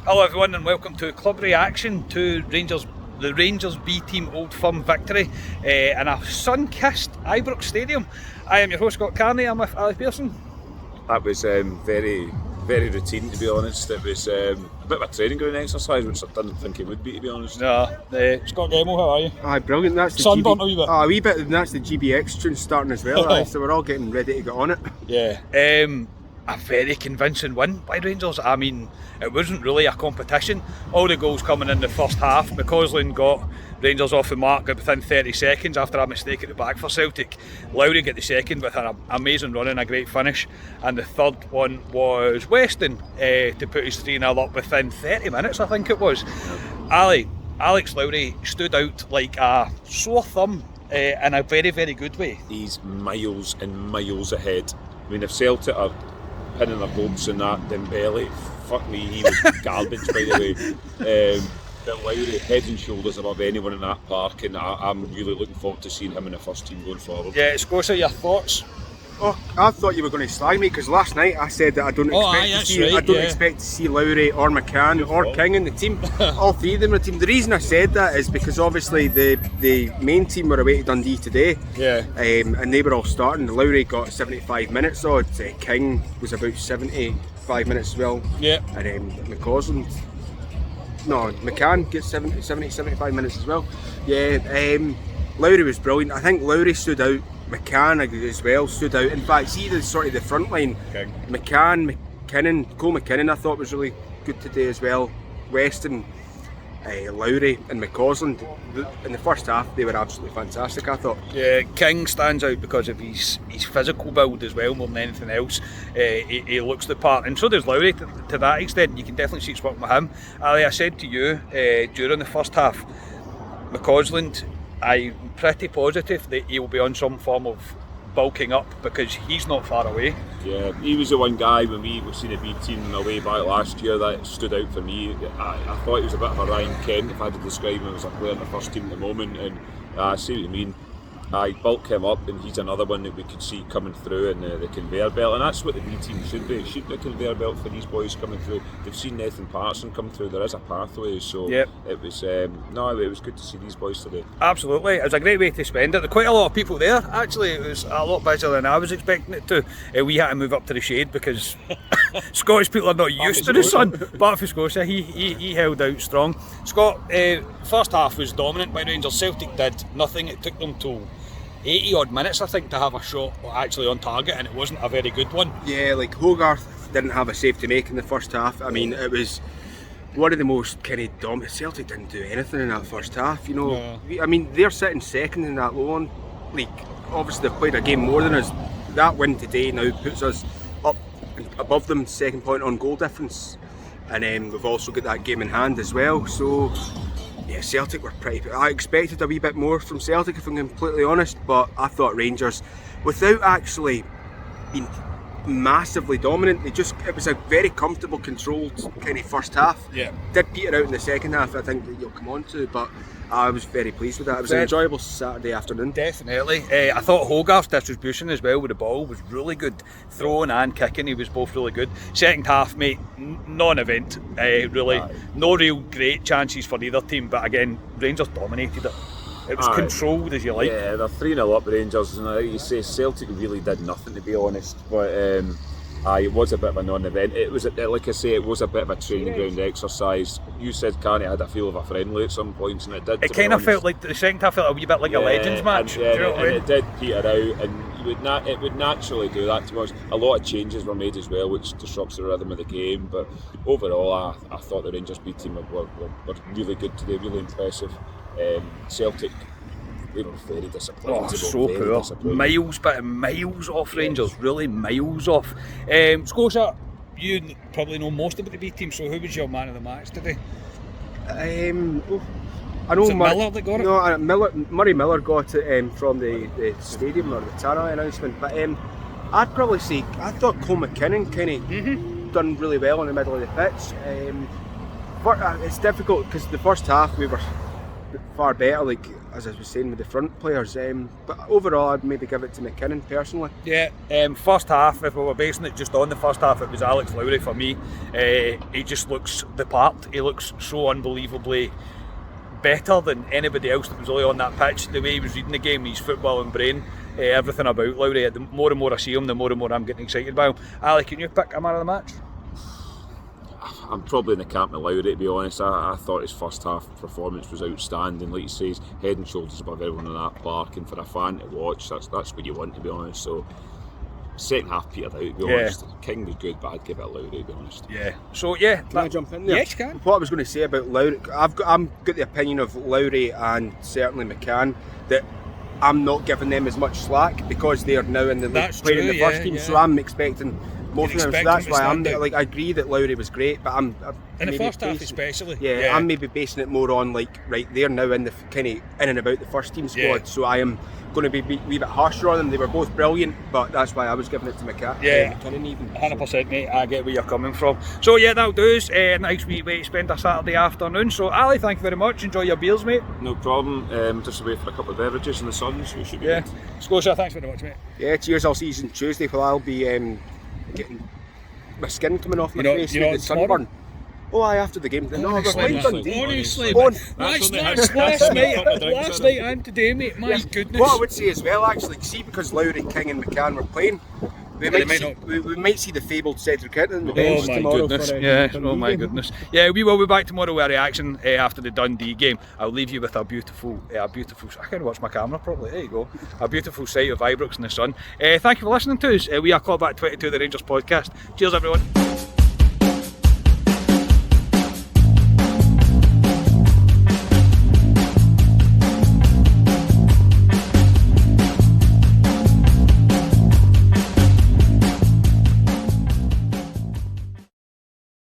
Hello everyone and welcome to Club Reaction to the Rangers B team Old Firm victory in a sun-kissed Ibrox stadium. I am your host Scott Carney, I'm with Ali Pearson. That was very routine, to be honest. It was a bit of a training ground exercise, which I didn't think it would be, to be honest. Scott Gemmell, how are you? Aye, brilliant. That's the sunburnt a wee bit. A wee bit, and that's the GBX tune starting as well. Aye, so we're all getting ready to get on it. Yeah. A very convincing win by Rangers. I mean, it wasn't really a competition. All the goals coming in the first half. McCausland got Rangers off the mark within 30 seconds after a mistake at the back for Celtic. Lowry got the second with an amazing run and a great finish. And the third one was Weston to put his 3-0 up within 30 minutes, I think it was. Alex Lowry stood out like a sore thumb in a very good way. He's miles and miles ahead. I mean, if Celtic are pinning their hopes in that Dembele, fuck me, he was garbage, by the way. But Lowry, head and shoulders above anyone in that park, and I'm really looking forward to seeing him in the first team going forward. Yeah, Scotia, your thoughts? Oh, I thought you were going to slag me because last night I said that I don't expect to see Lowry or McCann or King in the team. All three of them in the team. The reason I said that is because obviously the main team were away to Dundee today. Yeah. And they were all starting. Lowry got 75 minutes odd. King was about 75 minutes as well. Yeah. And McCann gets 75 minutes as well. Yeah. Lowry was brilliant. I think Lowry stood out. McCann as well stood out. In fact, see the sort of the front line. King. McCann, Cole McKinnon I thought was really good today as well. Weston, Lowry and McCausland. In the first half they were absolutely fantastic, I thought. Yeah, King stands out because of his physical build as well more than anything else. He looks the part, and so does Lowry to that extent. You can definitely see it's working with him. Ali, I said to you during the first half, McCausland, I'm pretty positive that he'll be on some form of bulking up because he's not far away. Yeah, he was the one guy when we seen a B team away back last year that stood out for me. I thought he was a bit of a Ryan Kent, if I had to describe him as a player in the first team at the moment, and I see what you mean. I bulk him up, and he's another one that we could see coming through in the conveyor belt, and that's what the B team should be. It should be a conveyor belt for these boys coming through. They've seen Nathan Patterson come through. There is a pathway, so yep. It was it was good to see these boys today. Absolutely, it was a great way to spend it. There were quite a lot of people there. Actually, it was a lot busier than I was expecting it to. We had to move up to the shade because Scottish people are not used to the sun. But for Scotia, he held out strong. Scott, first half was dominant by Rangers. Celtic did nothing. It took them till 80 odd minutes, I think, to have a shot actually on target, and it wasn't a very good one. Yeah, like Hogarth didn't have a save to make in the first half. I mean, it was one of the most kind of dominant. Celtic didn't do anything in that first half, you know. Yeah. I mean, they're sitting second in that low league. Obviously, they've played a game more than us. That win today now puts us up above them, second point on goal difference, and we've also got that game in hand as well. So yeah, Celtic were pretty. I expected a wee bit more from Celtic, if I'm completely honest, but I thought Rangers, without actually being massively dominant, it was a very comfortable, controlled kind of first half. Yeah. Did peter out in the second half, I think, that you'll come on to, but I was very pleased with that. It was an enjoyable Saturday afternoon. Definitely. I thought Hogarth's distribution as well with the ball was really good. Throwing and kicking, he was both really good. Second half, mate, non-event. Really, no real great chances for either team, but again, Rangers dominated it. It was controlled as you like. Yeah, they're 3-0 up Rangers, and like you say, Celtic really did nothing, to be honest. But it was a bit of a non-event. It was, like I say, it was a bit of a training ground exercise. You said Carney had a feel of a friendly at some points, and it did. It kind of felt like the second half felt a wee bit like a Legends match. And it did peter out, and it would naturally do that. To be honest, a lot of changes were made as well, which disrupts the rhythm of the game. But overall, I thought the Rangers B team were really good today, really impressive. Celtic, they were very disappointing. Oh, so poor. Miles off Rangers, really miles off. Scotia, you probably know most about the B team, so who was your man of the match today? I know Miller that got it? No, Murray Miller got it from the stadium or the Tara announcement. But I'd probably say I thought Cole McKinnon kind of done really well in the middle of the pitch. It's difficult because the first half we were far better. Like as I was saying with the front players, but overall, I'd maybe give it to McKinnon personally. Yeah, first half, if we were basing it just on the first half, it was Alex Lowry for me. He just looks the part. He looks so unbelievably better than anybody else that was really on that pitch. The way he was reading the game, his football and brain, everything about Lowry. The more and more I see him, the more and more I'm getting excited by him. Ali, can you pick a man of the match? I'm probably in the camp of Lowry, to be honest. I thought his first half performance was outstanding. Like you say, he's head and shoulders above everyone in that park, and for a fan to watch, that's what you want, to be honest. So second half petered out, to be honest. King was good, but I'd give it a Lowry, to be honest. Yeah. So yeah, can I jump in there? Yes, you can. What I was going to say about Lowry, I'm got the opinion of Lowry and certainly McCann that I'm not giving them as much slack because they are now in the league playing in the first team. So I'm expecting more from them. So that's why I'm like, I agree that Lowry was great, but I'm in the first half especially. Yeah, I'm maybe basing it more on like, right, they're now in the kind of in and about the first team squad. So I am going to be a wee bit harsher on them. They were both brilliant, but that's why I was giving it to McCann. Yeah, McKinnon even. 100%, mate. I get where you're coming from. So yeah, that'll do us. Nice wee way to spend a Saturday afternoon. So Ali, thank you very much. Enjoy your beers, mate. No problem. Just away for a couple of beverages in the sun, so we should be good. Scotia, thanks very much, mate. Yeah, cheers. I'll see you on Tuesday. Well, I'll be getting my skin coming off my face with the sunburn. Oh, aye, after the game. No, Honestly, last night and today, mate. My goodness. What I would say as well, actually, see, because Lowry, King and McCann were playing, we might see the fabled Cedric Hinton on the bench tomorrow. My goodness. Yeah, we will be back tomorrow with a reaction after the Dundee game. I'll leave you with a beautiful. I can't watch my camera properly. There you go. A beautiful sight of Ibrox in the sun. Thank you for listening to us. We are Callback 22, the Rangers podcast. Cheers, everyone.